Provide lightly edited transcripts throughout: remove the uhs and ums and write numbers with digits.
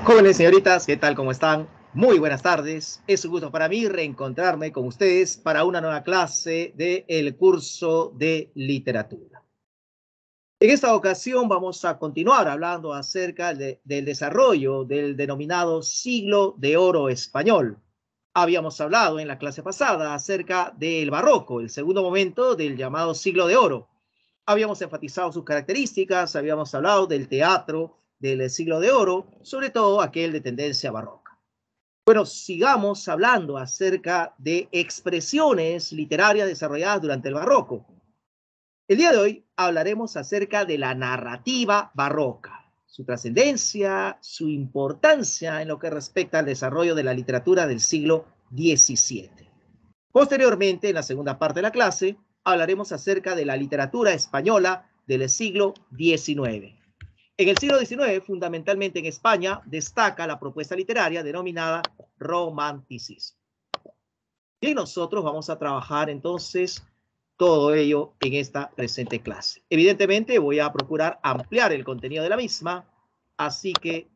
Jóvenes señoritas, ¿qué tal? ¿Cómo están? Muy buenas tardes. Es un gusto para mí reencontrarme con ustedes para una nueva clase del curso de literatura. En esta ocasión vamos a continuar hablando acerca del desarrollo del denominado siglo de oro español. Habíamos hablado en la clase pasada acerca del barroco, el segundo momento del llamado siglo de oro. Habíamos enfatizado sus características, habíamos hablado del teatro del siglo de oro, sobre todo aquel de tendencia barroca. Bueno, sigamos hablando acerca de expresiones literarias desarrolladas durante el barroco. El día de hoy hablaremos acerca de la narrativa barroca, su trascendencia, su importancia en lo que respecta al desarrollo de la literatura del siglo XVII. Posteriormente, en la segunda parte de la clase, hablaremos acerca de la literatura española del siglo XIX. En el siglo XIX, fundamentalmente en España, destaca la propuesta literaria denominada romanticismo. Y nosotros vamos a trabajar entonces todo ello en esta presente clase. Evidentemente voy a procurar ampliar el contenido de la misma, así que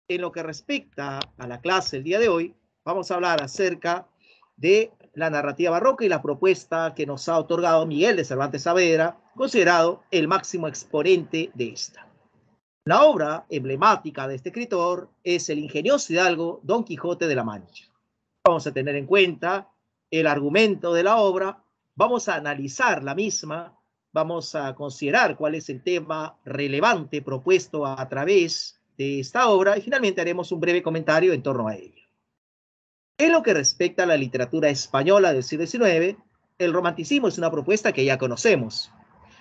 en lo que respecta a la clase el día de hoy, vamos a hablar acerca de la narrativa barroca y la propuesta que nos ha otorgado Miguel de Cervantes Saavedra, considerado el máximo exponente de esta. La obra emblemática de este escritor es el ingenioso hidalgo Don Quijote de la Mancha. Vamos a tener en cuenta el argumento de la obra, vamos a analizar la misma, vamos a considerar cuál es el tema relevante propuesto a través de esta obra y finalmente haremos un breve comentario en torno a ella. En lo que respecta a la literatura española del siglo XIX, el romanticismo es una propuesta que ya conocemos,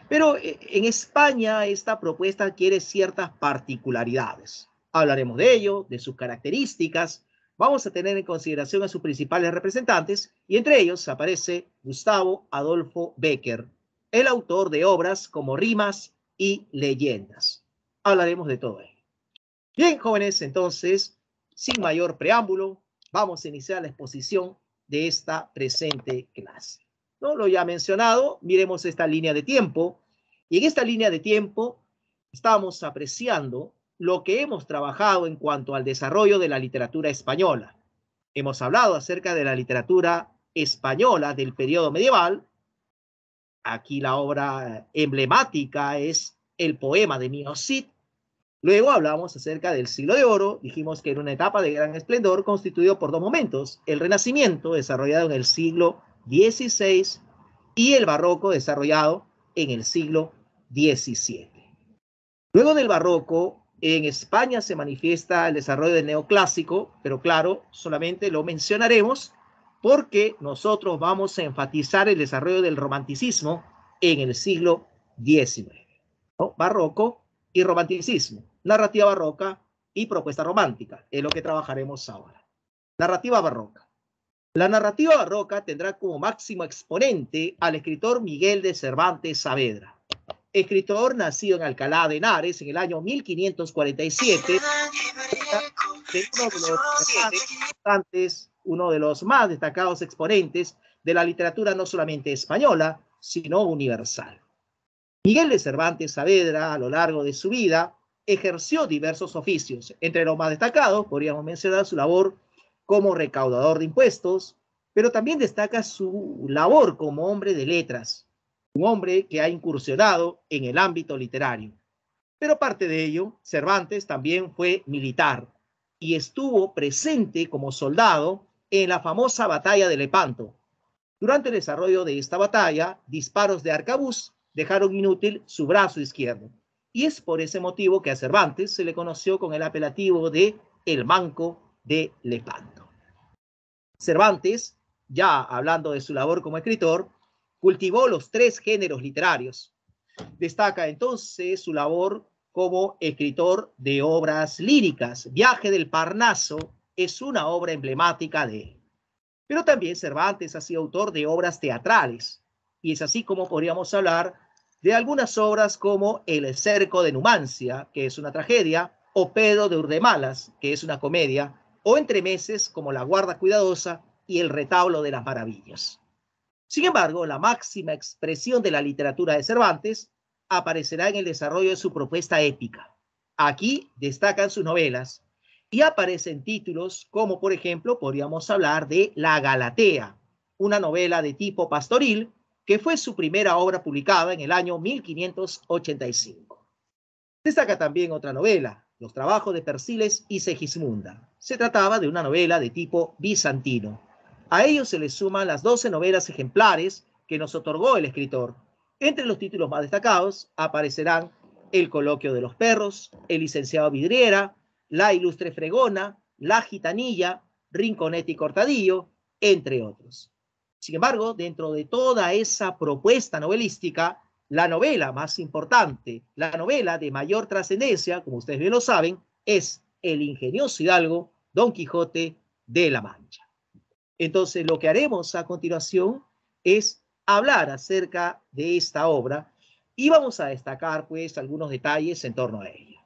pero en España esta propuesta adquiere ciertas particularidades. Hablaremos de ello, de sus características, vamos a tener en consideración a sus principales representantes y entre ellos aparece Gustavo Adolfo Bécquer, el autor de obras como Rimas y Leyendas. Hablaremos de todo ello. Bien, jóvenes, entonces, sin mayor preámbulo, vamos a iniciar la exposición de esta presente clase. ¿No? Lo ya mencionado, miremos esta línea de tiempo. Y en esta línea de tiempo estamos apreciando lo que hemos trabajado en cuanto al desarrollo de la literatura española. Hemos hablado acerca de la literatura española del periodo medieval. Aquí la obra emblemática es el poema de Mio Cid. Luego hablamos acerca del siglo de oro, dijimos que era una etapa de gran esplendor constituido por dos momentos, el Renacimiento desarrollado en el siglo XVI y el Barroco desarrollado en el siglo XVII. Luego del Barroco, en España se manifiesta el desarrollo del neoclásico, pero claro, solamente lo mencionaremos porque nosotros vamos a enfatizar el desarrollo del romanticismo en el siglo XIX, ¿no? Barroco y romanticismo, narrativa barroca y propuesta romántica, es lo que trabajaremos ahora. Narrativa barroca. La narrativa barroca tendrá como máximo exponente al escritor Miguel de Cervantes Saavedra, escritor nacido en Alcalá de Henares en el año 1547, uno de los más destacados exponentes de la literatura no solamente española, sino universal. Miguel de Cervantes Saavedra, a lo largo de su vida, ejerció diversos oficios. Entre los más destacados podríamos mencionar su labor como recaudador de impuestos, pero también destaca su labor como hombre de letras, un hombre que ha incursionado en el ámbito literario. Pero aparte de ello, Cervantes también fue militar y estuvo presente como soldado en la famosa batalla de Lepanto. Durante el desarrollo de esta batalla, disparos de arcabuz dejaron inútil su brazo izquierdo. Y es por ese motivo que a Cervantes se le conoció con el apelativo de el Manco de Lepanto. Cervantes, ya hablando de su labor como escritor, cultivó los tres géneros literarios. Destaca entonces su labor como escritor de obras líricas. Viaje del Parnaso es una obra emblemática de él. Pero también Cervantes ha sido autor de obras teatrales. Y es así como podríamos hablar de algunas obras como El cerco de Numancia, que es una tragedia, o Pedro de Urdemalas, que es una comedia, o entremeses como La guarda cuidadosa y El retablo de las maravillas. Sin embargo, la máxima expresión de la literatura de Cervantes aparecerá en el desarrollo de su propuesta épica. Aquí destacan sus novelas, Y aparecen títulos como, por ejemplo, podríamos hablar de La Galatea, una novela de tipo pastoril que fue su primera obra publicada en el año 1585. Destaca también otra novela, Los trabajos de Persiles y Segismunda. Se trataba de una novela de tipo bizantino. A ello se le suman las 12 novelas ejemplares que nos otorgó el escritor. Entre los títulos más destacados aparecerán El coloquio de los perros, El licenciado Vidriera, La ilustre fregona, La gitanilla, Rinconete y Cortadillo, entre otros. Sin embargo, dentro de toda esa propuesta novelística, la novela más importante, la novela de mayor trascendencia, como ustedes bien lo saben, es El ingenioso hidalgo Don Quijote de la Mancha. Entonces, lo que haremos a continuación es hablar acerca de esta obra y vamos a destacar, pues, algunos detalles en torno a ella.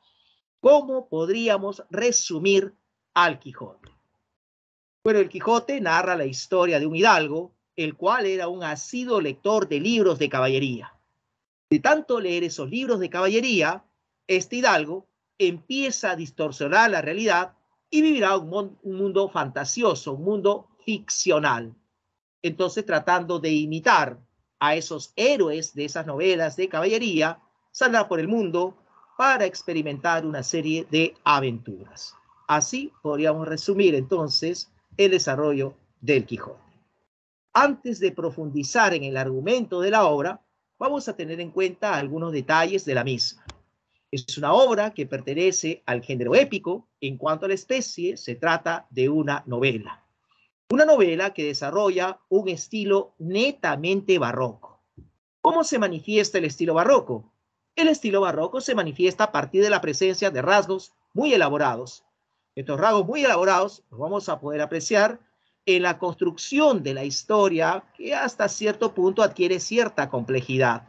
¿Cómo podríamos resumir al Quijote? Bueno, el Quijote narra la historia de un hidalgo, el cual era un asiduo lector de libros de caballería. De tanto leer esos libros de caballería, este hidalgo empieza a distorsionar la realidad y vivirá un mundo fantasioso, un mundo ficcional. Entonces, tratando de imitar a esos héroes de esas novelas de caballería, saldrá por el mundo para experimentar una serie de aventuras. Así podríamos resumir entonces el desarrollo del Quijote. Antes de profundizar en el argumento de la obra, vamos a tener en cuenta algunos detalles de la misma. Es una obra que pertenece al género épico. En cuanto a la especie, se trata de una novela. Una novela que desarrolla un estilo netamente barroco. ¿Cómo se manifiesta el estilo barroco? El estilo barroco se manifiesta a partir de la presencia de rasgos muy elaborados. Estos rasgos muy elaborados los vamos a poder apreciar en la construcción de la historia, que hasta cierto punto adquiere cierta complejidad.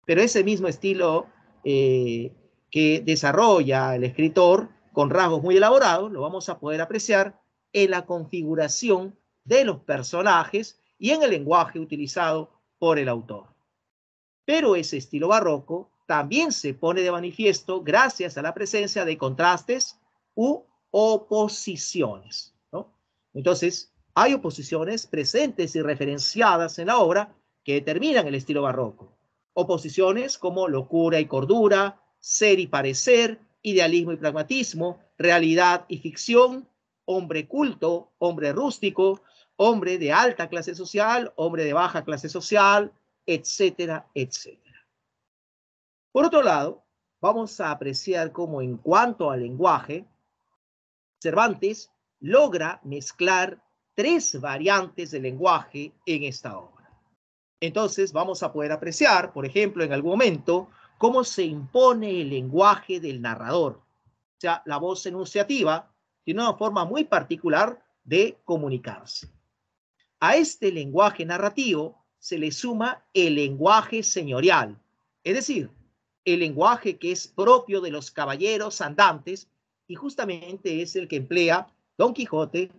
Pero ese mismo estilo que desarrolla el escritor con rasgos muy elaborados, lo vamos a poder apreciar en la configuración de los personajes y en el lenguaje utilizado por el autor. Pero ese estilo barroco también se pone de manifiesto gracias a la presencia de contrastes u oposiciones, ¿no? Entonces, hay oposiciones presentes y referenciadas en la obra que determinan el estilo barroco. Oposiciones como locura y cordura, ser y parecer, idealismo y pragmatismo, realidad y ficción, hombre culto, hombre rústico, hombre de alta clase social, hombre de baja clase social, etcétera, etcétera. Por otro lado, vamos a apreciar cómo en cuanto al lenguaje, Cervantes logra mezclar tres variantes de lenguaje en esta obra. Entonces vamos a poder apreciar, por ejemplo, en algún momento, cómo se impone el lenguaje del narrador. O sea, la voz enunciativa tiene una forma muy particular de comunicarse. A este lenguaje narrativo se le suma el lenguaje señorial, es decir, el lenguaje que es propio de los caballeros andantes y justamente es el que emplea Don Quijote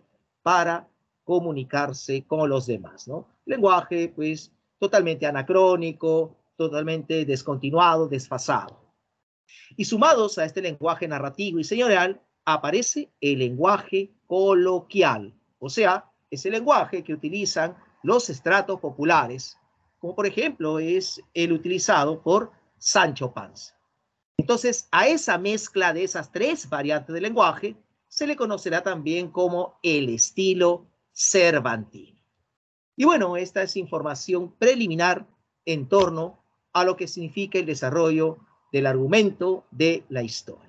para comunicarse con los demás, ¿no? Lenguaje, pues, totalmente anacrónico, totalmente descontinuado, desfasado. Y sumados a este lenguaje narrativo y señorial, aparece el lenguaje coloquial, o sea, ese lenguaje que utilizan los estratos populares, como por ejemplo es el utilizado por Sancho Panza. Entonces, a esa mezcla de esas tres variantes de lenguaje se le conocerá también como el estilo cervantino. Y bueno, esta es información preliminar en torno a lo que significa el desarrollo del argumento de la historia.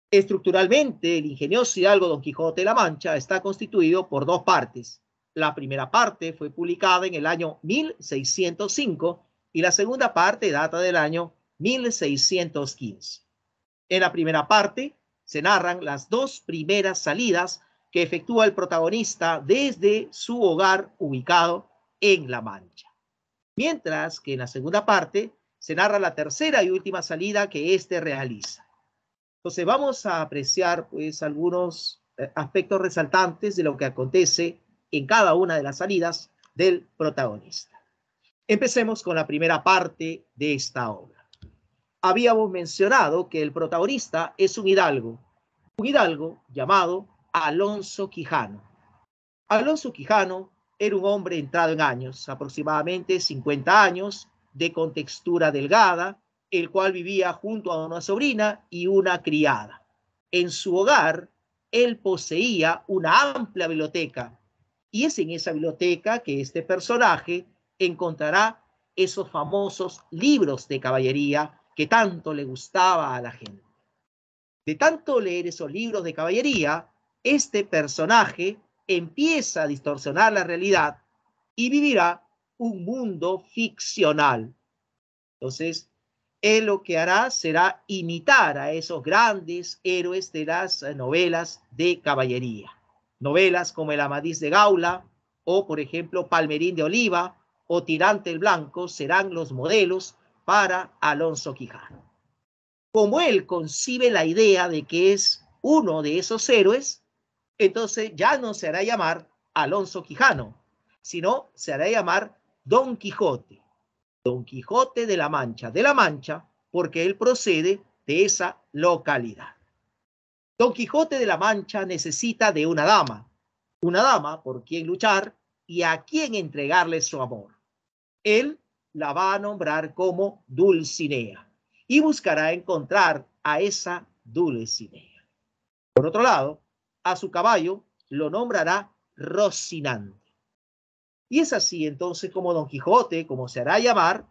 Estructuralmente, el ingenioso hidalgo Don Quijote de la Mancha está constituido por dos partes. La primera parte fue publicada en el año 1605 y la segunda parte data del año 1615. En la primera parte se narran las dos primeras salidas que efectúa el protagonista desde su hogar ubicado en La Mancha. Mientras que en la segunda parte se narra la tercera y última salida que éste realiza. Entonces vamos a apreciar pues algunos aspectos resaltantes de lo que acontece en cada una de las salidas del protagonista. Empecemos con la primera parte de esta obra. Habíamos mencionado que el protagonista es un hidalgo un hidalgo llamado Alonso Quijano. Alonso Quijano era un hombre entrado en años, aproximadamente 50 años, de contextura delgada, el cual vivía junto a una sobrina y una criada. En su hogar, él poseía una amplia biblioteca, y es en esa biblioteca que este personaje encontrará esos famosos libros de caballería que tanto le gustaba a la gente. De tanto leer esos libros de caballería, este personaje empieza a distorsionar la realidad y vivirá un mundo ficcional. Entonces, él lo que hará será imitar a esos grandes héroes de las novelas de caballería. Novelas como El Amadís de Gaula o, por ejemplo, Palmerín de Oliva o Tirante el Blanco serán los modelos para Alonso Quijano. Como él concibe la idea de que es uno de esos héroes, entonces ya no se hará llamar Alonso Quijano, sino se hará llamar Don Quijote. Don Quijote de la Mancha porque él procede de esa localidad. Don Quijote de la Mancha necesita de una dama por quien luchar y a quien entregarle su amor. Él la va a nombrar como Dulcinea y buscará encontrar a esa Dulcinea. Por otro lado, a su caballo lo nombrará Rocinante. Y es así entonces como Don Quijote, como se hará llamar,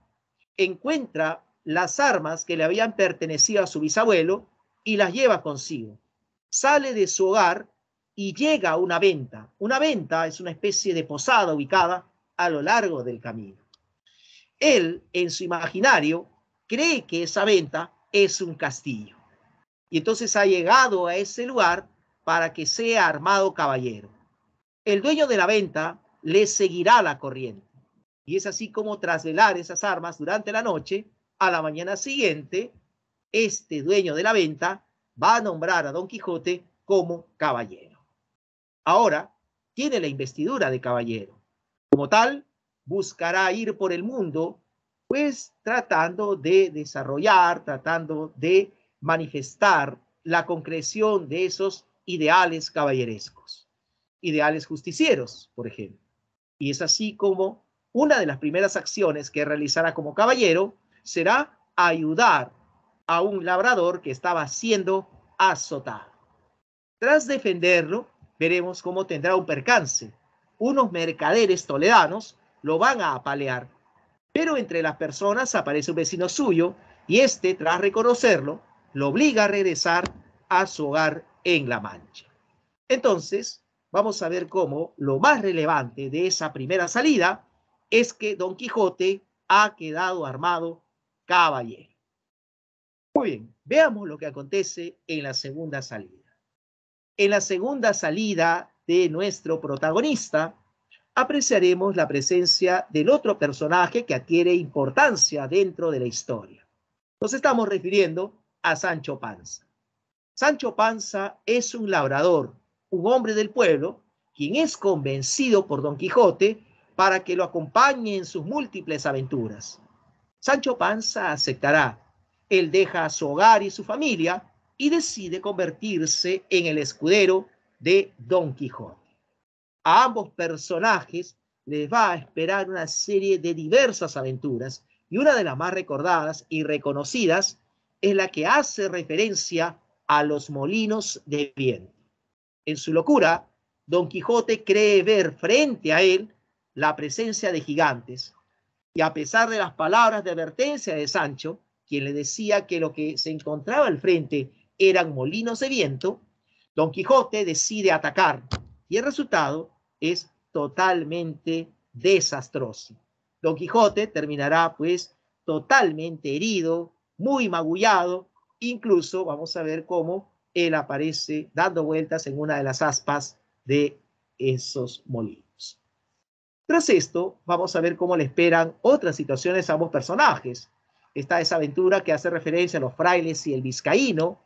encuentra las armas que le habían pertenecido a su bisabuelo y las lleva consigo. Sale de su hogar y llega a una venta. Una venta es una especie de posada ubicada a lo largo del camino. Él, en su imaginario, cree que esa venta es un castillo. Y entonces ha llegado a ese lugar para que sea armado caballero. El dueño de la venta le seguirá la corriente. Y es así como tras velar esas armas durante la noche, a la mañana siguiente, este dueño de la venta va a nombrar a Don Quijote como caballero. Ahora tiene la investidura de caballero. Como tal, buscará ir por el mundo, pues tratando de desarrollar, tratando de manifestar la concreción de esos ideales caballerescos, ideales justicieros, por ejemplo. Y es así como una de las primeras acciones que realizará como caballero será ayudar a un labrador que estaba siendo azotado. Tras defenderlo, veremos cómo tendrá un percance. Unos mercaderes toledanos lo van a apalear, pero entre las personas aparece un vecino suyo y este, tras reconocerlo, lo obliga a regresar a su hogar en La Mancha. Entonces, vamos a ver cómo lo más relevante de esa primera salida es que Don Quijote ha quedado armado caballero. Muy bien, veamos lo que acontece en la segunda salida. En la segunda salida de nuestro protagonista, apreciaremos la presencia del otro personaje que adquiere importancia dentro de la historia. Nos estamos refiriendo a Sancho Panza. Sancho Panza es un labrador, un hombre del pueblo, quien es convencido por Don Quijote para que lo acompañe en sus múltiples aventuras. Sancho Panza aceptará. Él deja su hogar y su familia y decide convertirse en el escudero de Don Quijote. A ambos personajes les va a esperar una serie de diversas aventuras y una de las más recordadas y reconocidas es la que hace referencia a los molinos de viento. En su locura, Don Quijote cree ver frente a él la presencia de gigantes y a pesar de las palabras de advertencia de Sancho, quien le decía que lo que se encontraba al frente eran molinos de viento, Don Quijote decide atacar y el resultado es totalmente desastroso. Don Quijote terminará pues totalmente herido, muy magullado, incluso vamos a ver cómo él aparece dando vueltas en una de las aspas de esos molinos. Tras esto, vamos a ver cómo le esperan otras situaciones a ambos personajes. Está esa aventura que hace referencia a los frailes y el vizcaíno,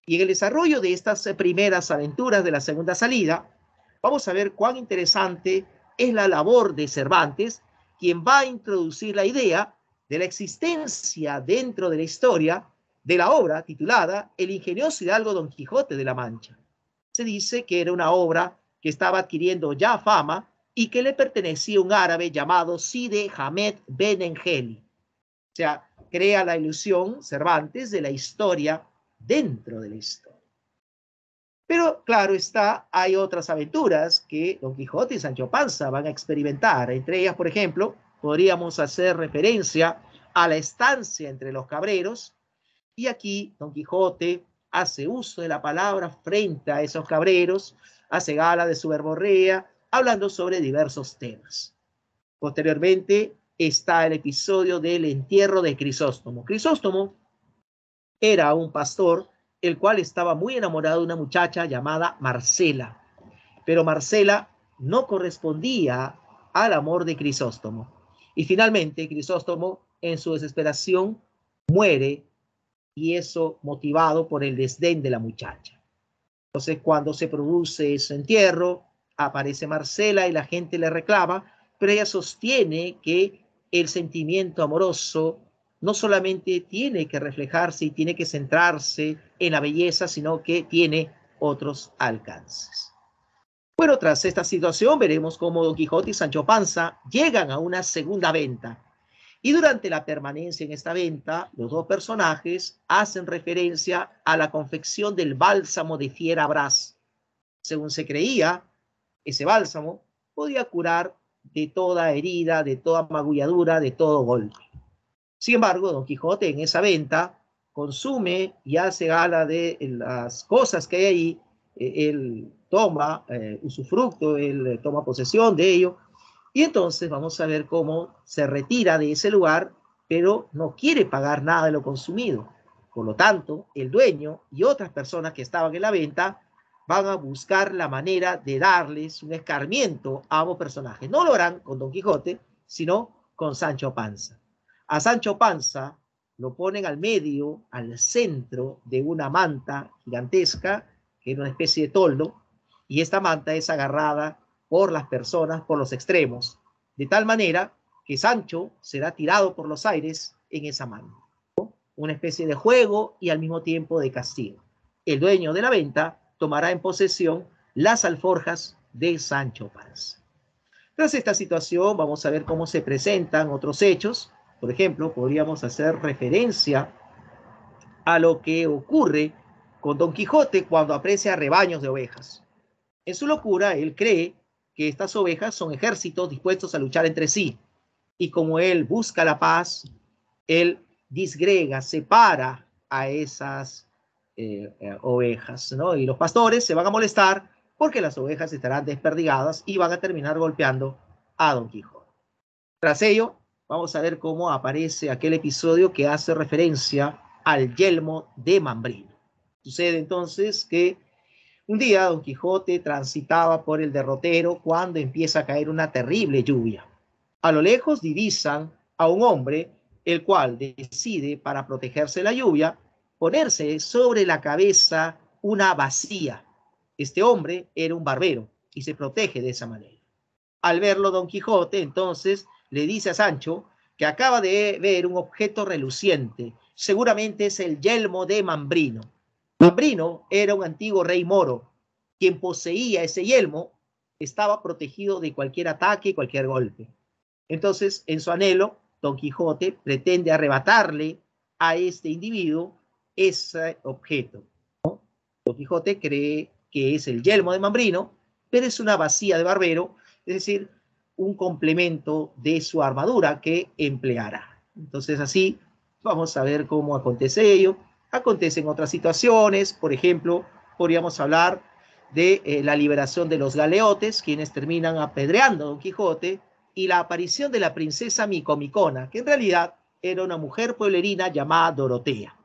y en el desarrollo de estas primeras aventuras de la segunda salida, vamos a ver cuán interesante es la labor de Cervantes, quien va a introducir la idea de la existencia dentro de la historia de la obra titulada El ingenioso hidalgo Don Quijote de la Mancha. Se dice que era una obra que estaba adquiriendo ya fama y que le pertenecía a un árabe llamado Cide Hamed Benengeli. O sea, crea la ilusión Cervantes de la historia dentro de la historia. Pero claro está, hay otras aventuras que Don Quijote y Sancho Panza van a experimentar. Entre ellas, por ejemplo, podríamos hacer referencia a la estancia entre los cabreros. Y aquí Don Quijote hace uso de la palabra frente a esos cabreros, hace gala de su verborrea, hablando sobre diversos temas. Posteriormente está el episodio del entierro de Crisóstomo. Crisóstomo era un pastor el cual estaba muy enamorado de una muchacha llamada Marcela, pero Marcela no correspondía al amor de Crisóstomo. Y finalmente Crisóstomo, en su desesperación, muere, y eso motivado por el desdén de la muchacha. Entonces, cuando se produce ese entierro, aparece Marcela y la gente le reclama, pero ella sostiene que el sentimiento amoroso no solamente tiene que reflejarse y tiene que centrarse en la belleza, sino que tiene otros alcances. Bueno, tras esta situación veremos cómo Don Quijote y Sancho Panza llegan a una segunda venta. Y durante la permanencia en esta venta, los dos personajes hacen referencia a la confección del bálsamo de Fierabras. Según se creía, ese bálsamo podía curar de toda herida, de toda magulladura, de todo golpe. Sin embargo, Don Quijote en esa venta consume y hace gala de las cosas que hay ahí. Él toma usufructo, él toma posesión de ello. Y entonces vamos a ver cómo se retira de ese lugar, pero no quiere pagar nada de lo consumido. Por lo tanto, el dueño y otras personas que estaban en la venta van a buscar la manera de darles un escarmiento a ambos personajes. No lo harán con Don Quijote, sino con Sancho Panza. A Sancho Panza lo ponen al medio, al centro de una manta gigantesca, que era una especie de toldo, y esta manta es agarrada por las personas por los extremos, de tal manera que Sancho será tirado por los aires en esa manta. Una especie de juego y al mismo tiempo de castigo. El dueño de la venta tomará en posesión las alforjas de Sancho Panza. Tras esta situación vamos a ver cómo se presentan otros hechos. Por ejemplo, podríamos hacer referencia a lo que ocurre con Don Quijote cuando aprecia rebaños de ovejas. En su locura, él cree que estas ovejas son ejércitos dispuestos a luchar entre sí. Y como él busca la paz, él disgrega, separa a esas ovejas, ¿no? Y los pastores se van a molestar porque las ovejas estarán desperdigadas y van a terminar golpeando a Don Quijote. Tras ello, vamos a ver cómo aparece aquel episodio que hace referencia al yelmo de Mambrino. Sucede entonces que un día Don Quijote transitaba por el derrotero cuando empieza a caer una terrible lluvia. A lo lejos divisan a un hombre, el cual decide, para protegerse de la lluvia, ponerse sobre la cabeza una bacía. Este hombre era un barbero y se protege de esa manera. Al verlo Don Quijote, entonces, le dice a Sancho que acaba de ver un objeto reluciente. Seguramente es el yelmo de Mambrino. Mambrino era un antiguo rey moro. Quien poseía ese yelmo estaba protegido de cualquier ataque y cualquier golpe. Entonces, en su anhelo, Don Quijote pretende arrebatarle a este individuo ese objeto, ¿no? Don Quijote cree que es el yelmo de Mambrino, pero es una bacía de barbero, es decir, un complemento de su armadura que empleará. Entonces, así vamos a ver cómo acontece ello. Acontecen otras situaciones, por ejemplo, podríamos hablar de la liberación de los galeotes, quienes terminan apedreando a Don Quijote, y la aparición de la princesa Micomicona, que en realidad era una mujer pueblerina llamada Dorotea.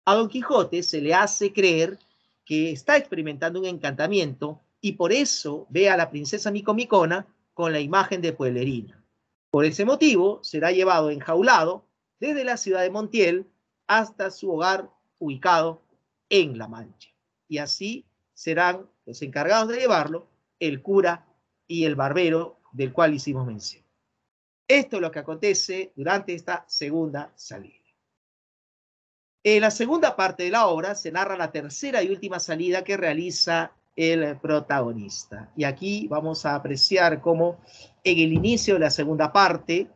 A Don Quijote se le hace creer que está experimentando un encantamiento y por eso ve a la princesa Micomicona con la imagen de pueblerina. Por ese motivo será llevado enjaulado desde la ciudad de Montiel hasta su hogar ubicado en La Mancha. Y así serán los encargados de llevarlo el cura y el barbero del cual hicimos mención. Esto es lo que acontece durante esta segunda salida. En la segunda parte de la obra se narra la tercera y última salida que realiza el protagonista. Y aquí vamos a apreciar cómo en el inicio de la segunda parte,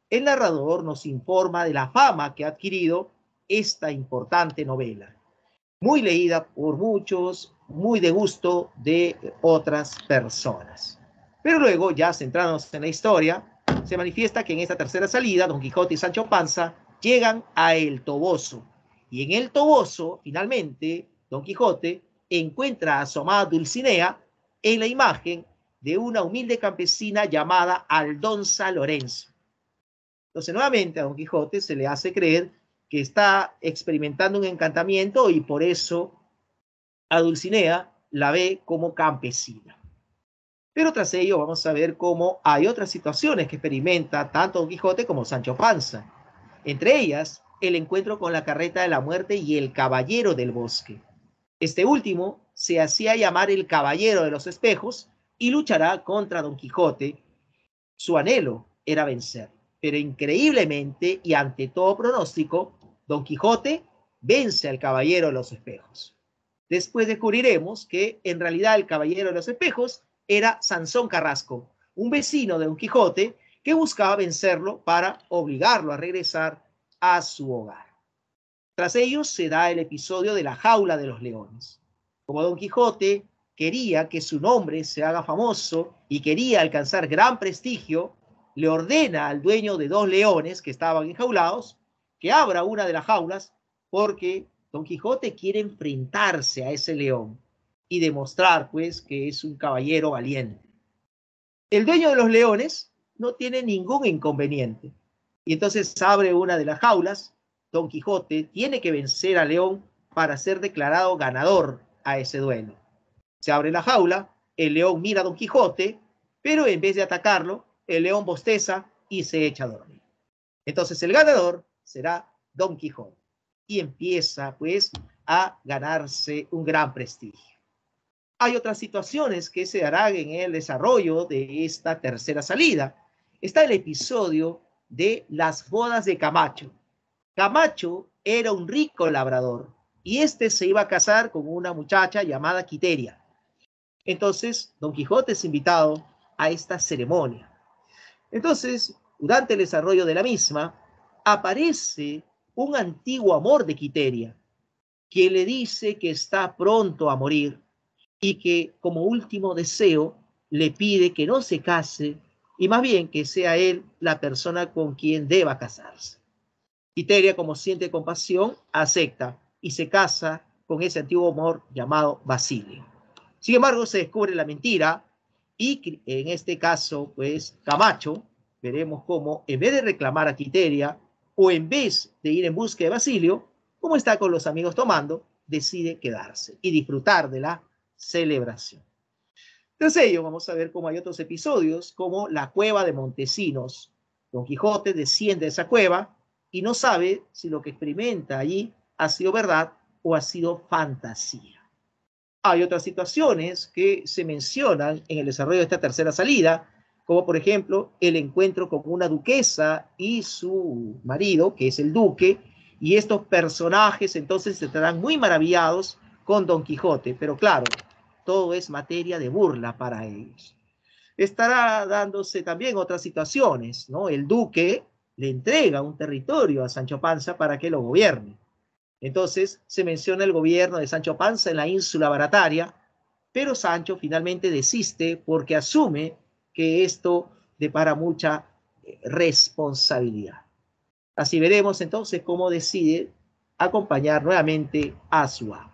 el narrador nos informa de la fama que ha adquirido esta importante novela, muy leída por muchos, muy de gusto de otras personas. Pero luego, ya centrándonos en la historia, se manifiesta que en esta tercera salida, Don Quijote y Sancho Panza llegan a El Toboso. Y en El Toboso, finalmente, Don Quijote encuentra a su amada Dulcinea en la imagen de una humilde campesina llamada Aldonza Lorenzo. Entonces, nuevamente a Don Quijote se le hace creer que está experimentando un encantamiento y por eso a Dulcinea la ve como campesina. Pero tras ello vamos a ver cómo hay otras situaciones que experimenta tanto Don Quijote como Sancho Panza. Entre ellas, el encuentro con la carreta de la muerte y el caballero del bosque. Este último se hacía llamar el caballero de los espejos y luchará contra Don Quijote. Su anhelo era vencer, pero increíblemente y ante todo pronóstico, Don Quijote vence al caballero de los espejos. Después descubriremos que en realidad el caballero de los espejos era Sansón Carrasco, un vecino de Don Quijote que buscaba vencerlo para obligarlo a regresar a su hogar. Tras ello se da el episodio de la jaula de los leones. Como Don Quijote quería que su nombre se haga famoso y quería alcanzar gran prestigio, le ordena al dueño de 2 leones que estaban enjaulados que abra una de las jaulas porque Don Quijote quiere enfrentarse a ese león y demostrar pues que es un caballero valiente. El dueño de los leones no tiene ningún inconveniente y entonces abre una de las jaulas. Don Quijote tiene que vencer al león para ser declarado ganador a ese duelo. Se abre la jaula, el león mira a Don Quijote, pero en vez de atacarlo, el león bosteza y se echa a dormir. Entonces el ganador será Don Quijote y empieza pues a ganarse un gran prestigio. Hay otras situaciones que se darán en el desarrollo de esta tercera salida. Está el episodio de las bodas de Camacho. Camacho era un rico labrador y este se iba a casar con una muchacha llamada Quiteria. Entonces, Don Quijote es invitado a esta ceremonia. Entonces, durante el desarrollo de la misma, aparece un antiguo amor de Quiteria, que le dice que está pronto a morir y que como último deseo le pide que no se case y más bien que sea él la persona con quien deba casarse. Quiteria, como siente compasión, acepta y se casa con ese antiguo amor llamado Basilio. Sin embargo, se descubre la mentira y en este caso, pues Camacho, veremos cómo en vez de reclamar a Quiteria o en vez de ir en busca de Basilio, como está con los amigos tomando, decide quedarse y disfrutar de la celebración. Tras ello, vamos a ver cómo hay otros episodios, como la cueva de Montesinos. Don Quijote desciende de esa cueva y no sabe si lo que experimenta allí ha sido verdad o ha sido fantasía. Hay otras situaciones que se mencionan en el desarrollo de esta tercera salida, como por ejemplo el encuentro con una duquesa y su marido, que es el duque, y estos personajes entonces estarán muy maravillados con Don Quijote, pero claro, todo es materia de burla para ellos. Estará dándose también otras situaciones, ¿no? El duque le entrega un territorio a Sancho Panza para que lo gobierne. Entonces se menciona el gobierno de Sancho Panza en la ínsula Barataria, pero Sancho finalmente desiste porque asume que esto depara mucha responsabilidad. Así veremos entonces cómo decide acompañar nuevamente a su amo.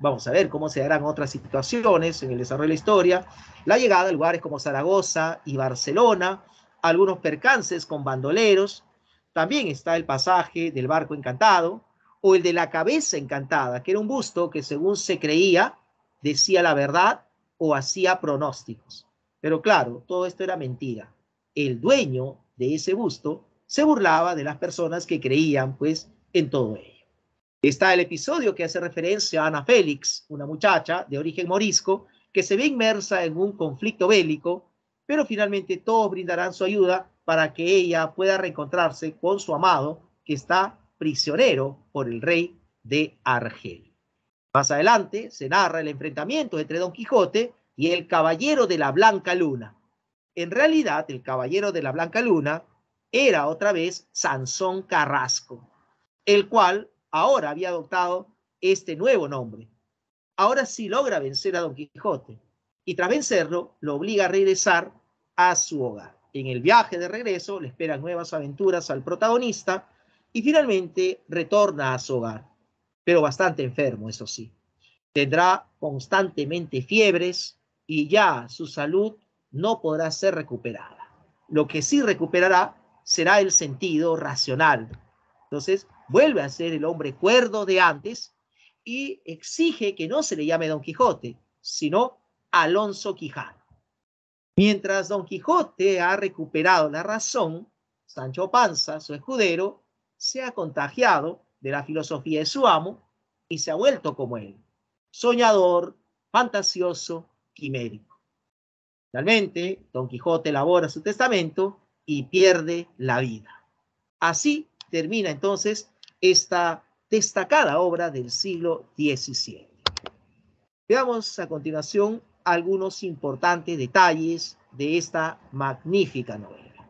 Vamos a ver cómo se darán otras situaciones en el desarrollo de la historia, la llegada a lugares como Zaragoza y Barcelona, algunos percances con bandoleros, también está el pasaje del barco encantado, o el de la cabeza encantada, que era un busto que según se creía decía la verdad o hacía pronósticos. Pero claro, todo esto era mentira. El dueño de ese busto se burlaba de las personas que creían pues en todo ello. Está el episodio que hace referencia a Ana Félix, una muchacha de origen morisco que se ve inmersa en un conflicto bélico, pero finalmente todos brindarán su ayuda para que ella pueda reencontrarse con su amado que está prisionero por el rey de Argel. Más adelante se narra el enfrentamiento entre Don Quijote y el Caballero de la Blanca Luna. En realidad, el Caballero de la Blanca Luna era otra vez Sansón Carrasco, el cual ahora había adoptado este nuevo nombre. Ahora sí logra vencer a Don Quijote y tras vencerlo lo obliga a regresar a su hogar. En el viaje de regreso le esperan nuevas aventuras al protagonista y finalmente retorna a su hogar, pero bastante enfermo, eso sí. Tendrá constantemente fiebres y ya su salud no podrá ser recuperada. Lo que sí recuperará será el sentido racional. Entonces vuelve a ser el hombre cuerdo de antes y exige que no se le llame Don Quijote, sino Alonso Quijano. Mientras Don Quijote ha recuperado la razón, Sancho Panza, su escudero, se ha contagiado de la filosofía de su amo y se ha vuelto como él, soñador, fantasioso, quimérico. Finalmente, Don Quijote elabora su testamento y pierde la vida. Así termina entonces esta destacada obra del siglo XVII. Veamos a continuación algunos importantes detalles de esta magnífica novela.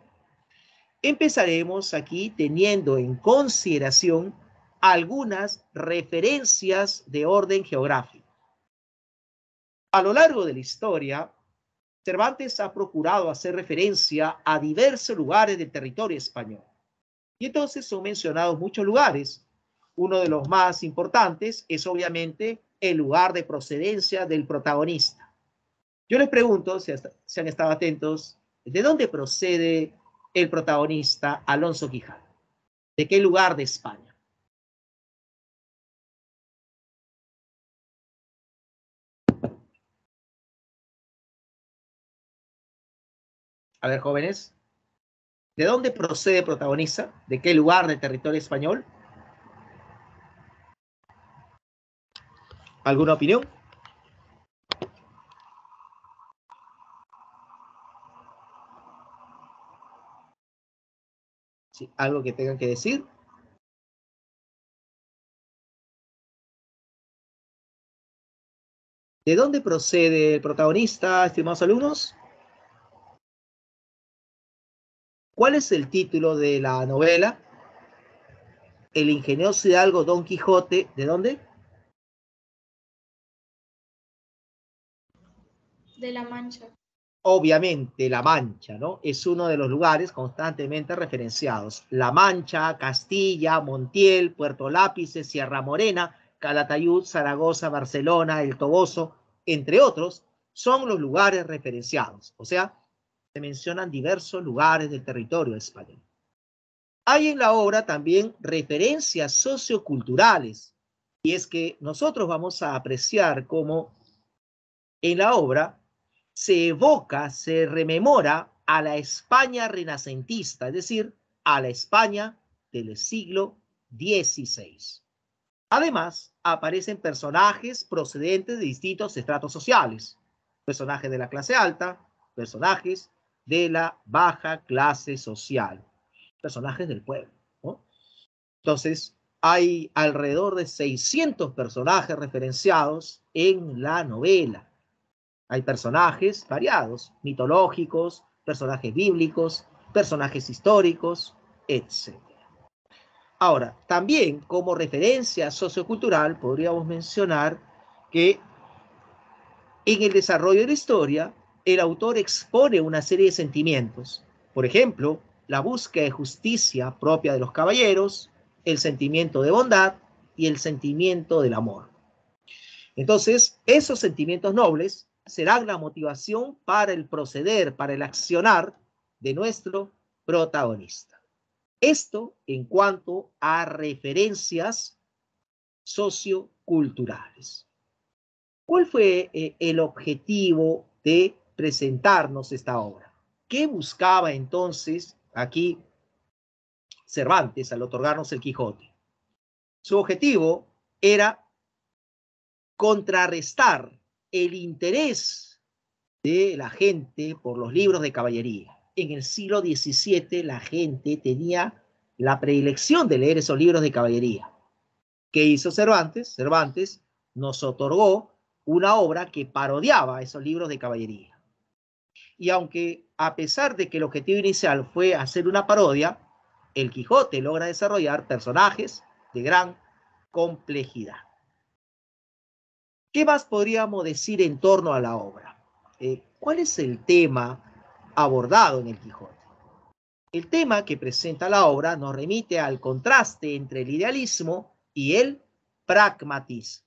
Empezaremos aquí teniendo en consideración algunas referencias de orden geográfico. A lo largo de la historia, Cervantes ha procurado hacer referencia a diversos lugares del territorio español. Y entonces son mencionados muchos lugares. Uno de los más importantes es obviamente el lugar de procedencia del protagonista. Yo les pregunto, si han estado atentos, ¿de dónde procede el protagonista Alonso Quijano? ¿De qué lugar de España? A ver, jóvenes, ¿de dónde procede el protagonista? ¿De qué lugar del territorio español? ¿Alguna opinión? ¿Sí? ¿Algo que tengan que decir? ¿De dónde procede el protagonista, estimados alumnos? ¿Cuál es el título de la novela? El ingenioso hidalgo Don Quijote, ¿de dónde? De La Mancha. Obviamente, La Mancha, ¿no? Es uno de los lugares constantemente referenciados. La Mancha, Castilla, Montiel, Puerto Lápices, Sierra Morena, Calatayud, Zaragoza, Barcelona, El Toboso, entre otros, son los lugares referenciados. O sea, se mencionan diversos lugares del territorio español. Hay en la obra también referencias socioculturales, y es que nosotros vamos a apreciar cómo en la obra se evoca, se rememora a la España renacentista, es decir, a la España del siglo XVI. Además, aparecen personajes procedentes de distintos estratos sociales, personajes de la clase alta, personajes de la baja clase social, personajes del pueblo, ¿no? Entonces, hay alrededor de 600 personajes referenciados en la novela. Hay personajes variados, mitológicos, personajes bíblicos, personajes históricos, etc. Ahora, también como referencia sociocultural podríamos mencionar que en el desarrollo de la historia el autor expone una serie de sentimientos. Por ejemplo, la búsqueda de justicia propia de los caballeros, el sentimiento de bondad y el sentimiento del amor. Entonces, esos sentimientos nobles serán la motivación para el proceder, para el accionar de nuestro protagonista. Esto en cuanto a referencias socioculturales. ¿Cuál fue el objetivo de presentarnos esta obra? ¿Qué buscaba entonces aquí Cervantes al otorgarnos el Quijote? Su objetivo era contrarrestar el interés de la gente por los libros de caballería. En el siglo XVII la gente tenía la predilección de leer esos libros de caballería. ¿Qué hizo Cervantes? Cervantes nos otorgó una obra que parodiaba esos libros de caballería. Y aunque a pesar de que el objetivo inicial fue hacer una parodia, el Quijote logra desarrollar personajes de gran complejidad. ¿Qué más podríamos decir en torno a la obra? ¿Cuál es el tema abordado en el Quijote? El tema que presenta la obra nos remite al contraste entre el idealismo y el pragmatismo.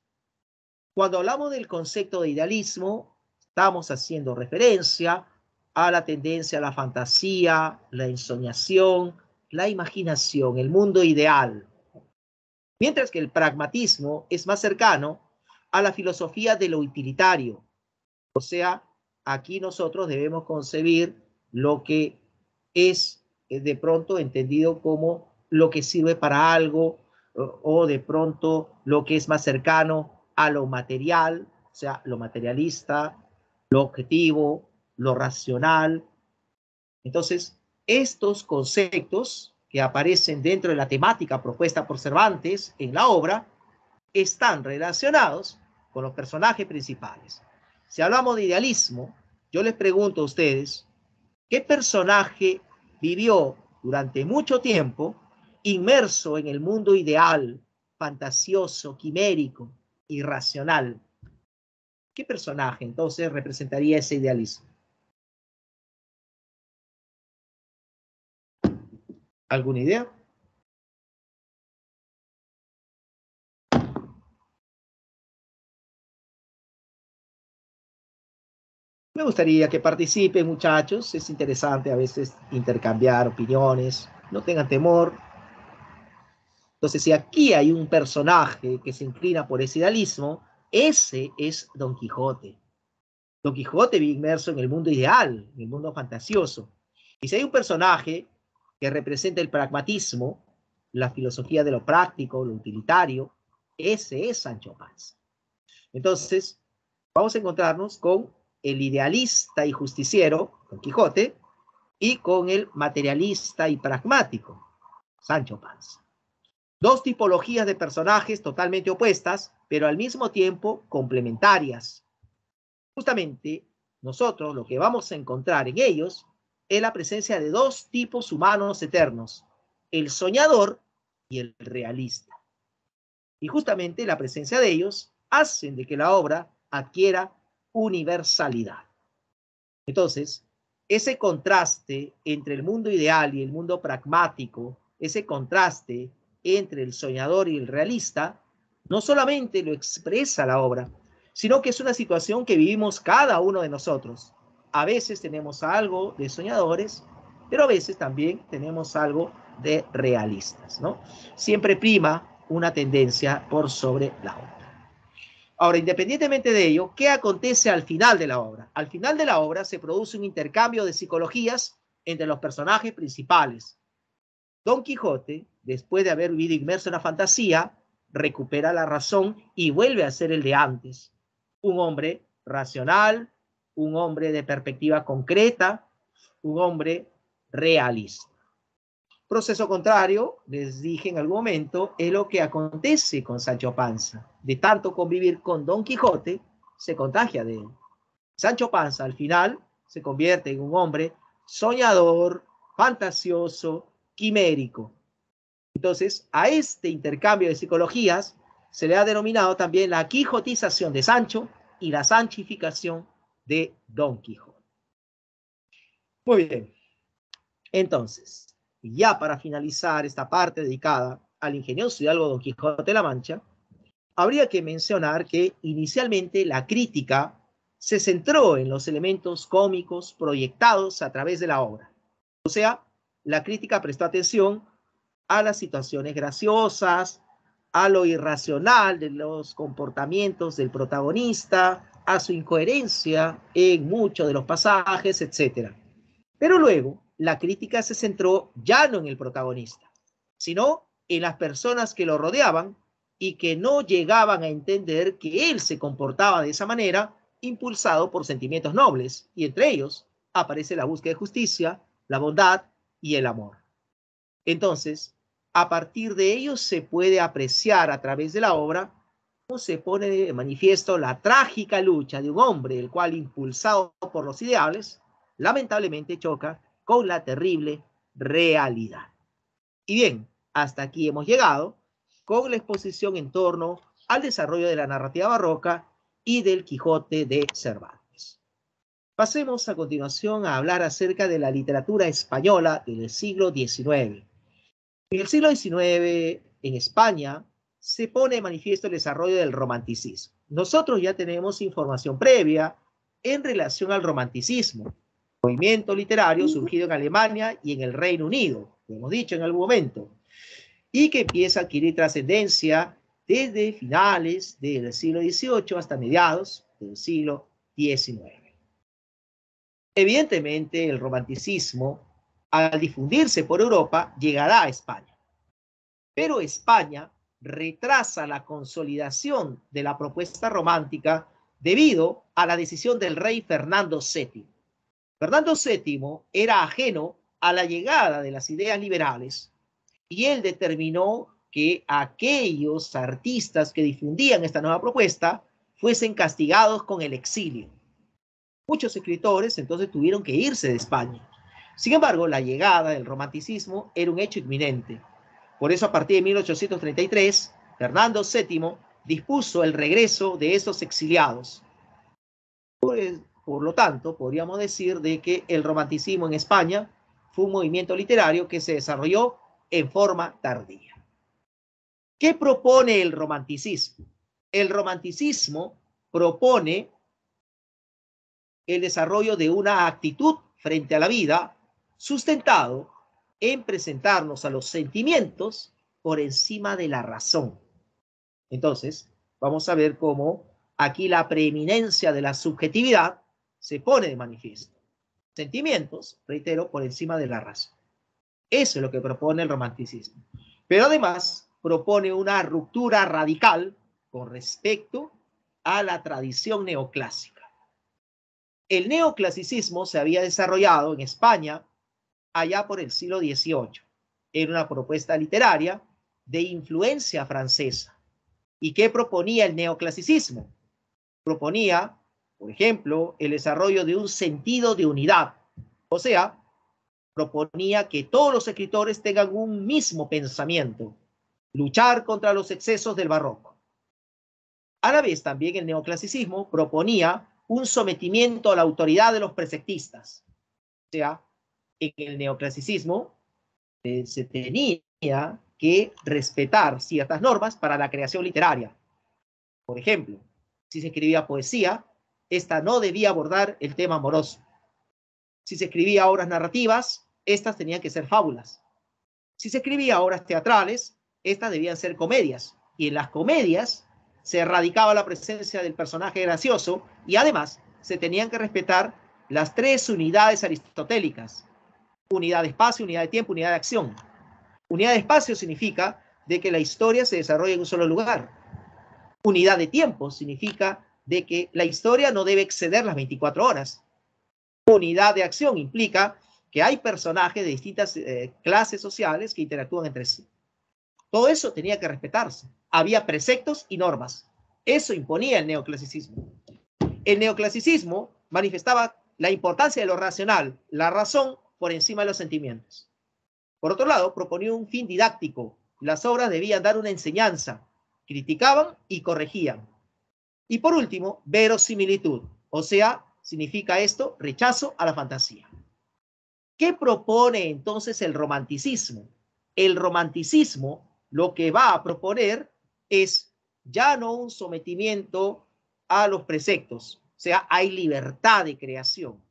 Cuando hablamos del concepto de idealismo, estamos haciendo referencia a la tendencia a la fantasía, la ensoñación, la imaginación, el mundo ideal. Mientras que el pragmatismo es más cercano a la filosofía de lo utilitario. O sea, aquí nosotros debemos concebir lo que es de pronto entendido como lo que sirve para algo o de pronto lo que es más cercano a lo material, o sea, lo materialista, lo objetivo, lo racional. Entonces, estos conceptos que aparecen dentro de la temática propuesta por Cervantes en la obra están relacionados con los personajes principales. Si hablamos de idealismo, yo les pregunto a ustedes, ¿qué personaje vivió durante mucho tiempo inmerso en el mundo ideal, fantasioso, quimérico, irracional? ¿Qué personaje entonces representaría ese idealismo? ¿Alguna idea? Me gustaría que participen, muchachos. Es interesante a veces intercambiar opiniones. No tengan temor. Entonces, si aquí hay un personaje que se inclina por ese idealismo, ese es Don Quijote. Don Quijote vive inmerso en el mundo ideal, en el mundo fantasioso. Y si hay un personaje que representa el pragmatismo, la filosofía de lo práctico, lo utilitario, ese es Sancho Panza. Entonces, vamos a encontrarnos con el idealista y justiciero, Don Quijote, y con el materialista y pragmático, Sancho Panza. Dos tipologías de personajes totalmente opuestas, pero al mismo tiempo complementarias. Justamente, nosotros lo que vamos a encontrar en ellos es la presencia de dos tipos humanos eternos, el soñador y el realista. Y justamente la presencia de ellos hacen de que la obra adquiera universalidad. Entonces, ese contraste entre el mundo ideal y el mundo pragmático, ese contraste entre el soñador y el realista, no solamente lo expresa la obra, sino que es una situación que vivimos cada uno de nosotros. A veces tenemos algo de soñadores, pero a veces también tenemos algo de realistas, ¿no? Siempre prima una tendencia por sobre la otra. Ahora, independientemente de ello, ¿qué acontece al final de la obra? Al final de la obra se produce un intercambio de psicologías entre los personajes principales. Don Quijote, después de haber vivido inmerso en la fantasía, recupera la razón y vuelve a ser el de antes. Un hombre racional, un hombre de perspectiva concreta, un hombre realista. Proceso contrario, les dije en algún momento, es lo que acontece con Sancho Panza. De tanto convivir con Don Quijote, se contagia de él. Sancho Panza al final se convierte en un hombre soñador, fantasioso, quimérico. Entonces, a este intercambio de psicologías se le ha denominado también la quijotización de Sancho y la sanchificación de Don Quijote. Muy bien. Entonces, ya para finalizar esta parte dedicada al ingenioso hidalgo Don Quijote de la Mancha, habría que mencionar que inicialmente la crítica se centró en los elementos cómicos proyectados a través de la obra. O sea, la crítica prestó atención a las situaciones graciosas, a lo irracional de los comportamientos del protagonista, a su incoherencia en muchos de los pasajes, etc. Pero luego, la crítica se centró ya no en el protagonista, sino en las personas que lo rodeaban y que no llegaban a entender que él se comportaba de esa manera, impulsado por sentimientos nobles, y entre ellos aparece la búsqueda de justicia, la bondad y el amor. Entonces, A partir de ello se puede apreciar a través de la obra cómo se pone de manifiesto la trágica lucha de un hombre, el cual, impulsado por los ideales, lamentablemente choca con la terrible realidad. Y bien, hasta aquí hemos llegado con la exposición en torno al desarrollo de la narrativa barroca y del Quijote de Cervantes. Pasemos a continuación a hablar acerca de la literatura española del siglo XIX. En el siglo XIX, en España, se pone de manifiesto el desarrollo del romanticismo. Nosotros ya tenemos información previa en relación al romanticismo, movimiento literario surgido en Alemania y en el Reino Unido, lo hemos dicho en algún momento, y que empieza a adquirir trascendencia desde finales del siglo XVIII hasta mediados del siglo XIX. Evidentemente, el romanticismo, al difundirse por Europa, llegará a España. Pero España retrasa la consolidación de la propuesta romántica debido a la decisión del rey Fernando VII. Fernando VII era ajeno a la llegada de las ideas liberales y él determinó que aquellos artistas que difundían esta nueva propuesta fuesen castigados con el exilio. Muchos escritores entonces tuvieron que irse de España. Sin embargo, la llegada del romanticismo era un hecho inminente. Por eso, a partir de 1833, Fernando VII dispuso el regreso de esos exiliados. Por lo tanto, podríamos decir de que el romanticismo en España fue un movimiento literario que se desarrolló en forma tardía. ¿Qué propone el romanticismo? El romanticismo propone el desarrollo de una actitud frente a la vida sustentado en presentarnos a los sentimientos por encima de la razón. Entonces, vamos a ver cómo aquí la preeminencia de la subjetividad se pone de manifiesto. Sentimientos, reitero, por encima de la razón. Eso es lo que propone el romanticismo. Pero además propone una ruptura radical con respecto a la tradición neoclásica. El neoclasicismo se había desarrollado en España allá por el siglo XVIII. Era una propuesta literaria de influencia francesa. ¿Y qué proponía el neoclasicismo? Proponía, por ejemplo, el desarrollo de un sentido de unidad. O sea, proponía que todos los escritores tengan un mismo pensamiento, luchar contra los excesos del barroco. A la vez, también el neoclasicismo proponía un sometimiento a la autoridad de los preceptistas. O sea, en el neoclasicismo se tenía que respetar ciertas normas para la creación literaria. Por ejemplo, si se escribía poesía, esta no debía abordar el tema amoroso. Si se escribía obras narrativas, estas tenían que ser fábulas. Si se escribía obras teatrales, estas debían ser comedias. Y en las comedias se erradicaba la presencia del personaje gracioso y además se tenían que respetar las tres unidades aristotélicas: unidad de espacio, unidad de tiempo, unidad de acción. Unidad de espacio significa de que la historia se desarrolla en un solo lugar. Unidad de tiempo significa de que la historia no debe exceder las 24 horas. Unidad de acción implica que hay personajes de distintas clases sociales que interactúan entre sí. Todo eso tenía que respetarse. Había preceptos y normas. Eso imponía el neoclasicismo. El neoclasicismo manifestaba la importancia de lo racional, la razón por encima de los sentimientos. Por otro lado, proponía un fin didáctico. Las obras debían dar una enseñanza. Criticaban y corregían. Y por último, verosimilitud. O sea, significa esto, rechazo a la fantasía. ¿Qué propone entonces el romanticismo? El romanticismo lo que va a proponer es ya no un sometimiento a los preceptos. O sea, hay libertad de creación.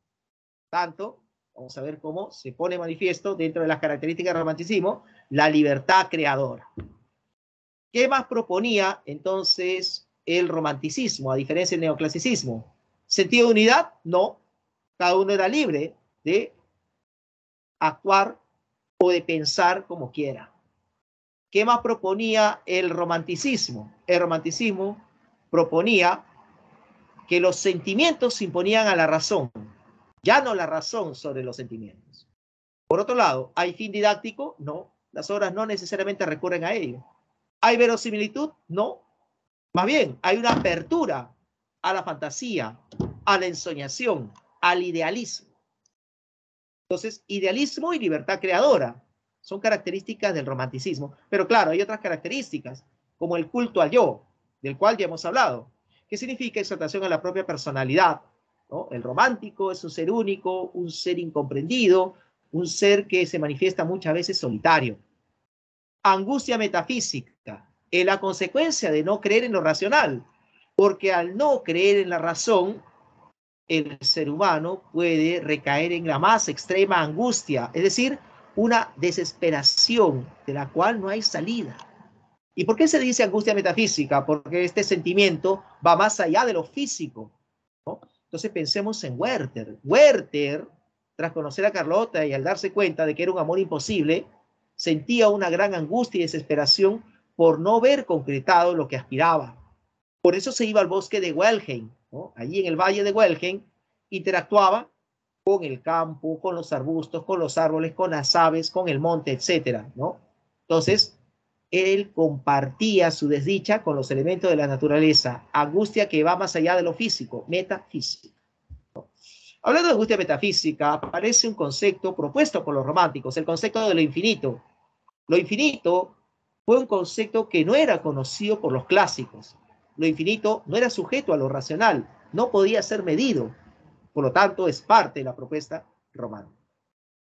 Tanto, vamos a ver cómo se pone manifiesto dentro de las características del romanticismo, la libertad creadora. ¿Qué más proponía entonces el romanticismo, a diferencia del neoclasicismo? ¿Sentido de unidad? No. Cada uno era libre de actuar o de pensar como quiera. ¿Qué más proponía el romanticismo? El romanticismo proponía que los sentimientos se imponían a la razón, ya no la razón sobre los sentimientos. Por otro lado, ¿hay fin didáctico? No, Las obras no necesariamente recurren a ello. ¿Hay verosimilitud? No. Más bien, hay una apertura a la fantasía, a la ensoñación, al idealismo. Entonces, idealismo y libertad creadora son características del romanticismo. Pero claro, hay otras características, como el culto al yo, del cual ya hemos hablado, que significa exaltación a la propia personalidad, ¿no? El romántico es un ser único, un ser incomprendido, un ser que se manifiesta muchas veces solitario. Angustia metafísica, es la consecuencia de no creer en lo racional, porque al no creer en la razón, el ser humano puede recaer en la más extrema angustia, es decir, una desesperación de la cual no hay salida. ¿Y por qué se dice angustia metafísica? Porque este sentimiento va más allá de lo físico, ¿no? Entonces pensemos en Werther. Werther, tras conocer a Carlota y al darse cuenta de que era un amor imposible, sentía una gran angustia y desesperación por no ver concretado lo que aspiraba. Por eso se iba al bosque de Welheim, ¿no? Allí en el valle de Welheim interactuaba con el campo, con los arbustos, con los árboles, con las aves, con el monte, etcétera, ¿no? Entonces, él compartía su desdicha con los elementos de la naturaleza, angustia que va más allá de lo físico, metafísica, ¿no? Hablando de angustia metafísica, aparece un concepto propuesto por los románticos, el concepto de lo infinito. Lo infinito fue un concepto que no era conocido por los clásicos. Lo infinito no era sujeto a lo racional, no podía ser medido. Por lo tanto, es parte de la propuesta romántica.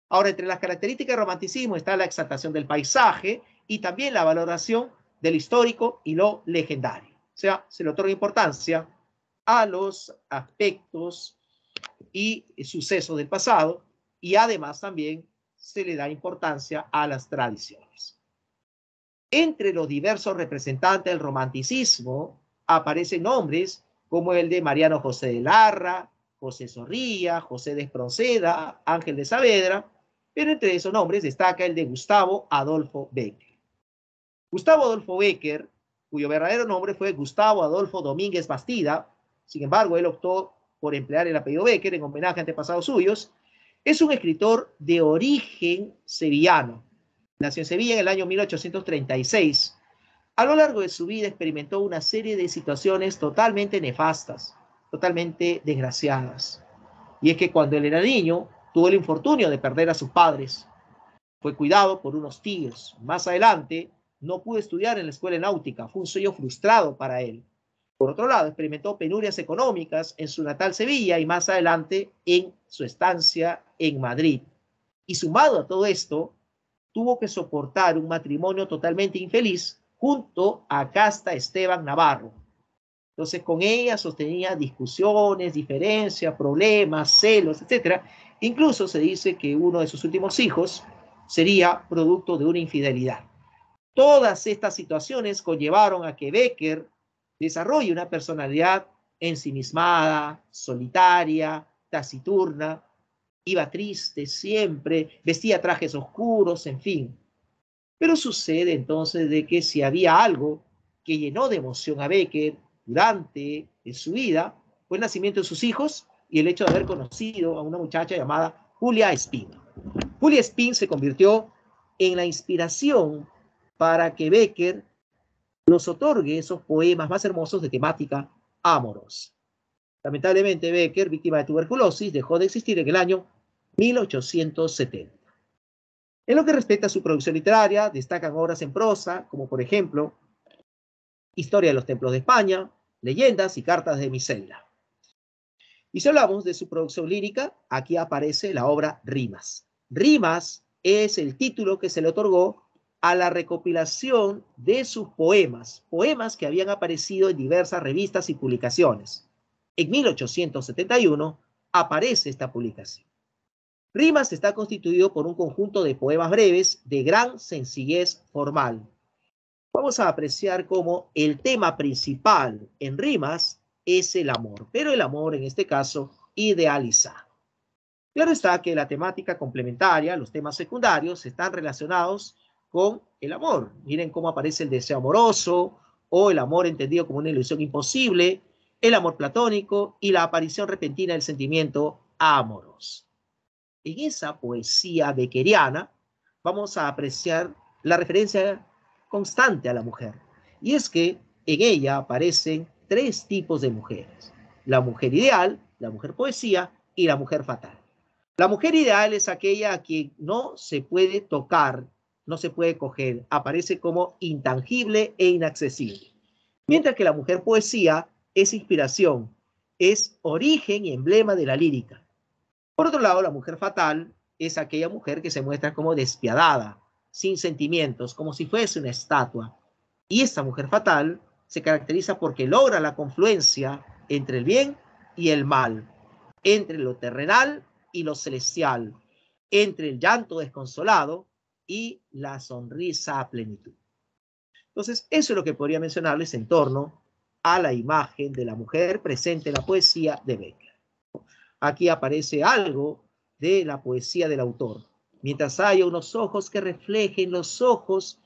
Ahora, entre las características del romanticismo está la exaltación del paisaje y también la valoración del histórico y lo legendario. O sea, se le otorga importancia a los aspectos y sucesos del pasado y además también se le da importancia a las tradiciones. Entre los diversos representantes del romanticismo aparecen nombres como el de Mariano José de Larra, José Zorrilla, José de Espronceda, Ángel de Saavedra, pero entre esos nombres destaca el de Gustavo Adolfo Bécquer. Gustavo Adolfo Bécquer, cuyo verdadero nombre fue Gustavo Adolfo Domínguez Bastida, sin embargo, él optó por emplear el apellido Bécquer en homenaje a antepasados suyos, es un escritor de origen sevillano. Nació en Sevilla en el año 1836. A lo largo de su vida experimentó una serie de situaciones totalmente nefastas, totalmente desgraciadas. Y es que cuando él era niño, tuvo el infortunio de perder a sus padres. Fue cuidado por unos tíos. Más adelante, no pudo estudiar en la escuela náutica. Fue un sueño frustrado para él. Por otro lado, experimentó penurias económicas en su natal Sevilla y más adelante en su estancia en Madrid. Y sumado a todo esto, tuvo que soportar un matrimonio totalmente infeliz junto a Casta Esteban Navarro. Entonces, con ella sostenía discusiones, diferencias, problemas, celos, etc. Incluso se dice que uno de sus últimos hijos sería producto de una infidelidad. Todas estas situaciones conllevaron a que Bécquer desarrolle una personalidad ensimismada, solitaria, taciturna, iba triste siempre, vestía trajes oscuros, en fin. Pero sucede entonces de que si había algo que llenó de emoción a Bécquer durante su vida, fue el nacimiento de sus hijos y el hecho de haber conocido a una muchacha llamada Julia Espín. Julia Espín se convirtió en la inspiración para que Bécquer nos otorgue esos poemas más hermosos de temática amorosa. Lamentablemente, Bécquer, víctima de tuberculosis, dejó de existir en el año 1870. En lo que respecta a su producción literaria, destacan obras en prosa, como por ejemplo Historia de los Templos de España, Leyendas y Cartas de mi celda. Y si hablamos de su producción lírica, aquí aparece la obra Rimas. Rimas es el título que se le otorgó a la recopilación de sus poemas, poemas que habían aparecido en diversas revistas y publicaciones. En 1871 aparece esta publicación. Rimas está constituido por un conjunto de poemas breves de gran sencillez formal. Vamos a apreciar cómo el tema principal en Rimas es el amor, pero el amor en este caso idealizado. Claro está que la temática complementaria, los temas secundarios, están relacionados con el amor. Miren cómo aparece el deseo amoroso o el amor entendido como una ilusión imposible, el amor platónico y la aparición repentina del sentimiento amoroso. En esa poesía beckeriana vamos a apreciar la referencia constante a la mujer. Y es que en ella aparecen tres tipos de mujeres: la mujer ideal, la mujer poesía y la mujer fatal. La mujer ideal es aquella a quien no se puede tocar, no se puede coger, aparece como intangible e inaccesible. Mientras que la mujer poesía es inspiración, es origen y emblema de la lírica. Por otro lado, la mujer fatal es aquella mujer que se muestra como despiadada, sin sentimientos, como si fuese una estatua. Y esta mujer fatal se caracteriza porque logra la confluencia entre el bien y el mal, entre lo terrenal y lo celestial, entre el llanto desconsolado y la sonrisa a plenitud. Entonces, eso es lo que podría mencionarles en torno a la imagen de la mujer presente en la poesía de Becker. Aquí aparece algo de la poesía del autor. Mientras haya unos ojos que reflejen los ojos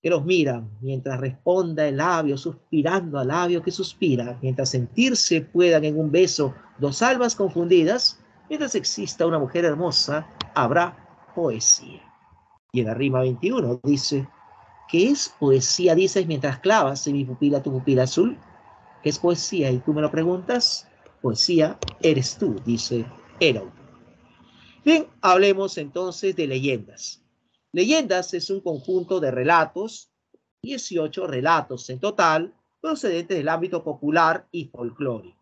que los miran, mientras responda el labio suspirando al labio que suspira, mientras sentirse puedan en un beso dos almas confundidas, mientras exista una mujer hermosa, habrá poesía. Y en la rima 21 dice: ¿qué es poesía? Dices mientras clavas en mi pupila tu pupila azul. ¿Qué es poesía? Y tú me lo preguntas. Poesía eres tú, dice el autor. Bien, hablemos entonces de leyendas. Leyendas es un conjunto de relatos, 18 relatos en total, procedentes del ámbito popular y folclórico.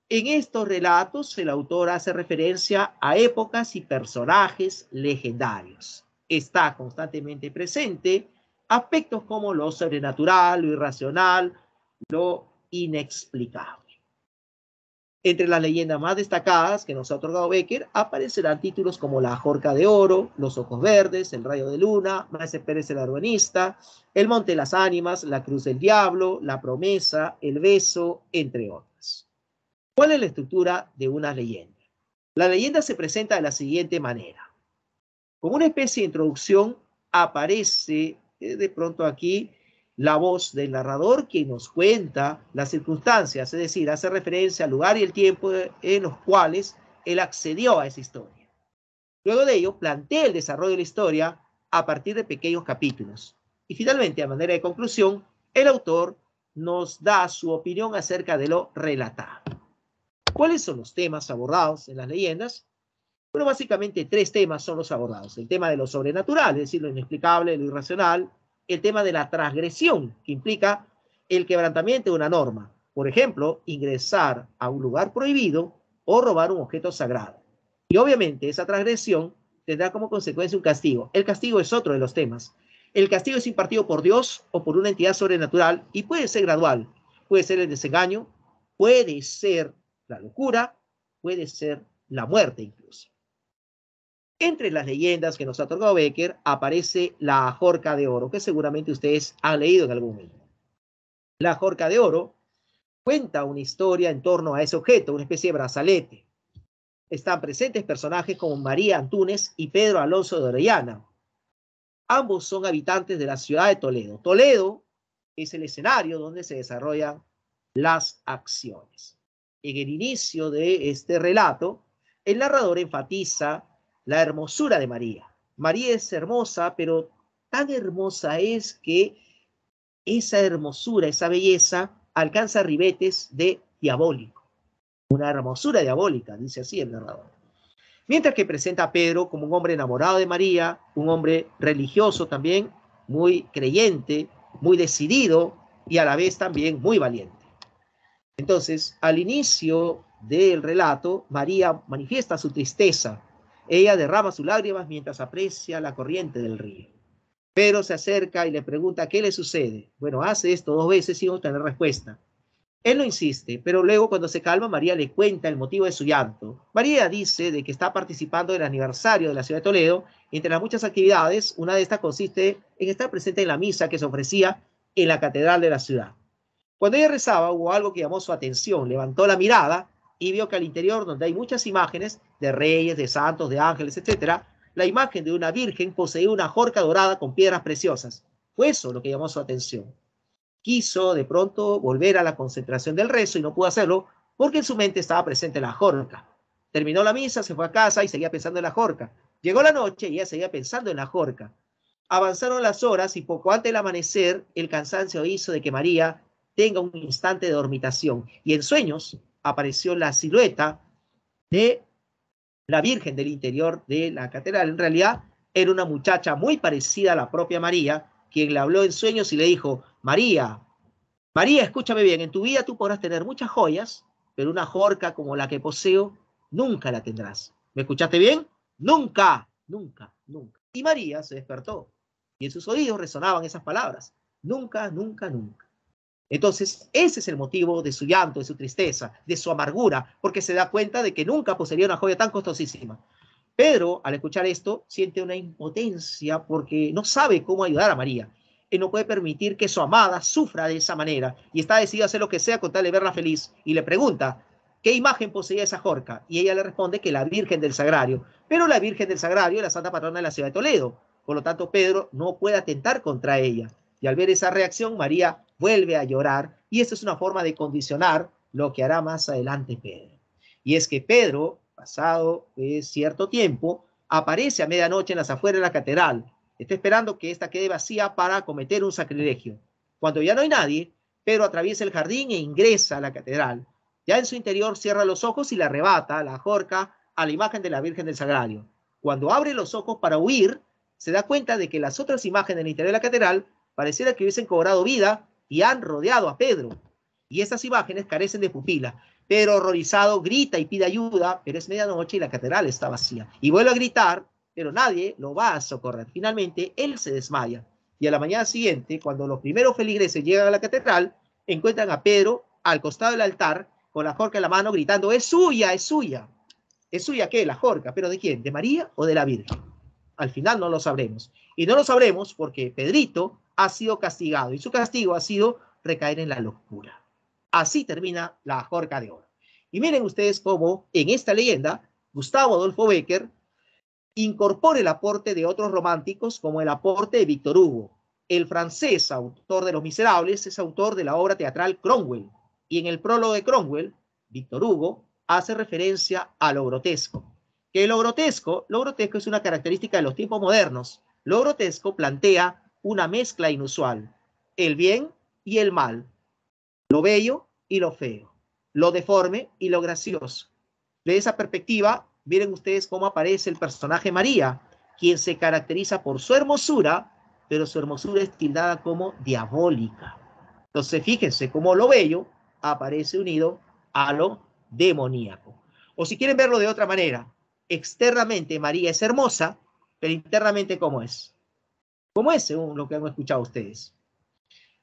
En estos relatos, el autor hace referencia a épocas y personajes legendarios. Está constantemente presente aspectos como lo sobrenatural, lo irracional, lo inexplicable. Entre las leyendas más destacadas que nos ha otorgado Becker aparecerán títulos como La Jorca de Oro, Los Ojos Verdes, El Rayo de Luna, Maese Pérez el Arbanista, El Monte de las Ánimas, La Cruz del Diablo, La Promesa, El Beso, entre otras. ¿Cuál es la estructura de una leyenda? La leyenda se presenta de la siguiente manera. Como una especie de introducción aparece de pronto aquí la voz del narrador, quien nos cuenta las circunstancias, es decir, hace referencia al lugar y el tiempo en los cuales él accedió a esa historia. Luego de ello, plantea el desarrollo de la historia a partir de pequeños capítulos. Y finalmente, a manera de conclusión, el autor nos da su opinión acerca de lo relatado. ¿Cuáles son los temas abordados en las leyendas? Bueno, básicamente tres temas son los abordados. El tema de lo sobrenatural, es decir, lo inexplicable, lo irracional. El tema de la transgresión, que implica el quebrantamiento de una norma. Por ejemplo, ingresar a un lugar prohibido o robar un objeto sagrado. Y obviamente esa transgresión tendrá como consecuencia un castigo. El castigo es otro de los temas. El castigo es impartido por Dios o por una entidad sobrenatural y puede ser gradual. Puede ser el desengaño, puede ser la locura, puede ser la muerte incluso. Entre las leyendas que nos ha otorgado Becker aparece la Jorca de Oro, que seguramente ustedes han leído en algún momento. La Jorca de Oro cuenta una historia en torno a ese objeto, una especie de brazalete. Están presentes personajes como María Antúnez y Pedro Alonso de Orellana. Ambos son habitantes de la ciudad de Toledo. Toledo es el escenario donde se desarrollan las acciones. En el inicio de este relato, el narrador enfatiza la hermosura de María. María es hermosa, pero tan hermosa es que esa hermosura, esa belleza, alcanza ribetes de diabólico. Una hermosura diabólica, dice así el narrador. Mientras que presenta a Pedro como un hombre enamorado de María, un hombre religioso también, muy creyente, muy decidido y a la vez también muy valiente. Entonces, al inicio del relato, María manifiesta su tristeza. Ella derrama sus lágrimas mientras aprecia la corriente del río. Pedro se acerca y le pregunta qué le sucede. Bueno, hace esto 2 veces sin obtener respuesta. Él no insiste, pero luego cuando se calma, María le cuenta el motivo de su llanto. María dice de que está participando del aniversario de la ciudad de Toledo. Entre las muchas actividades, una de estas consiste en estar presente en la misa que se ofrecía en la catedral de la ciudad. Cuando ella rezaba, hubo algo que llamó su atención. Levantó la mirada y vio que al interior, donde hay muchas imágenes de reyes, de santos, de ángeles, etc., la imagen de una virgen poseía una jorca dorada con piedras preciosas. Fue eso lo que llamó su atención. Quiso de pronto volver a la concentración del rezo y no pudo hacerlo porque en su mente estaba presente la jorca. Terminó la misa, se fue a casa y seguía pensando en la jorca. Llegó la noche y ella seguía pensando en la jorca. Avanzaron las horas y poco antes del amanecer, el cansancio hizo de que María tenga un instante de dormitación. Y en sueños apareció la silueta de la Virgen del interior de la catedral. En realidad era una muchacha muy parecida a la propia María, quien le habló en sueños y le dijo: María, María, escúchame bien, en tu vida tú podrás tener muchas joyas, pero una jorca como la que poseo nunca la tendrás. ¿Me escuchaste bien? Nunca, nunca, nunca. Y María se despertó y en sus oídos resonaban esas palabras: nunca, nunca, nunca. Entonces, ese es el motivo de su llanto, de su tristeza, de su amargura, porque se da cuenta de que nunca poseería una joya tan costosísima. Pedro, al escuchar esto, siente una impotencia porque no sabe cómo ayudar a María. Él no puede permitir que su amada sufra de esa manera y está decidido a hacer lo que sea con tal de verla feliz. Y le pregunta: ¿qué imagen poseía esa jorca? Y ella le responde que la Virgen del Sagrario. Pero la Virgen del Sagrario es la santa patrona de la ciudad de Toledo. Por lo tanto, Pedro no puede atentar contra ella. Y al ver esa reacción, María vuelve a llorar, y esta es una forma de condicionar lo que hará más adelante Pedro. Y es que Pedro, pasado cierto tiempo, aparece a medianoche en las afueras de la catedral. Está esperando que esta quede vacía para cometer un sacrilegio. Cuando ya no hay nadie, Pedro atraviesa el jardín e ingresa a la catedral. Ya en su interior cierra los ojos y le arrebata la jorca a la imagen de la Virgen del Sagrario. Cuando abre los ojos para huir, se da cuenta de que las otras imágenes del interior de la catedral pareciera que hubiesen cobrado vida y han rodeado a Pedro. Y estas imágenes carecen de pupila. Pedro, horrorizado, grita y pide ayuda, pero es medianoche y la catedral está vacía. Y vuelve a gritar, pero nadie lo va a socorrer. Finalmente, él se desmaya. Y a la mañana siguiente, cuando los primeros feligreses llegan a la catedral, encuentran a Pedro al costado del altar, con la jorca en la mano, gritando: ¡es suya, es suya! ¿Es suya qué? La jorca. ¿Pero de quién? ¿De María o de la Virgen? Al final no lo sabremos. Y no lo sabremos porque Pedrito ha sido castigado y su castigo ha sido recaer en la locura. Así termina la Jorca de Oro. Y miren ustedes cómo en esta leyenda Gustavo Adolfo Bécquer incorpora el aporte de otros románticos como el aporte de Víctor Hugo. El francés, autor de Los Miserables, es autor de la obra teatral Cromwell. Y en el prólogo de Cromwell, Víctor Hugo hace referencia a lo grotesco. Que lo grotesco es una característica de los tiempos modernos. Lo grotesco plantea una mezcla inusual: el bien y el mal, lo bello y lo feo, lo deforme y lo gracioso. De esa perspectiva, miren ustedes cómo aparece el personaje María, quien se caracteriza por su hermosura, pero su hermosura es tildada como diabólica. Entonces, fíjense cómo lo bello aparece unido a lo demoníaco. O si quieren verlo de otra manera, externamente María es hermosa, pero internamente, ¿cómo es? ¿Cómo es, según lo que han escuchado ustedes?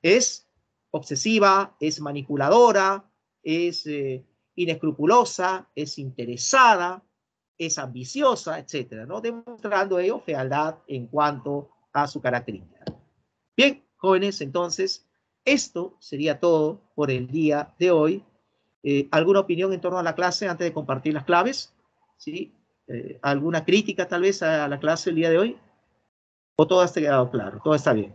Es obsesiva, es manipuladora, es inescrupulosa, es interesada, es ambiciosa, etcétera, ¿no? Demostrando ello fealdad en cuanto a su característica. Bien, jóvenes, entonces, esto sería todo por el día de hoy. ¿Alguna opinión en torno a la clase antes de compartir las claves? ¿Sí? ¿Alguna crítica tal vez a la clase el día de hoy? ¿O todo está quedado claro? ¿Todo está bien?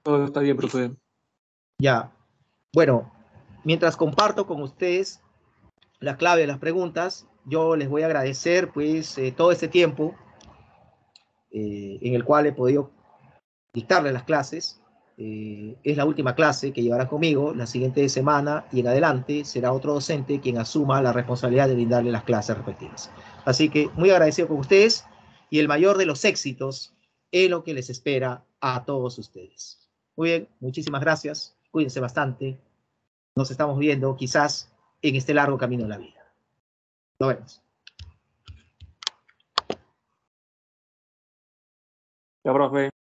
Todo está bien, profe. Ya. Bueno, mientras comparto con ustedes la clave de las preguntas, yo les voy a agradecer pues todo este tiempo en el cual he podido dictarle las clases. Es la última clase que llevará conmigo. La siguiente semana y en adelante será otro docente quien asuma la responsabilidad de brindarle las clases respectivas. Así que muy agradecido con ustedes y el mayor de los éxitos en lo que les espera a todos ustedes. Muy bien, muchísimas gracias. Cuídense bastante. Nos estamos viendo quizás en este largo camino de la vida. Nos vemos. Ya, profe.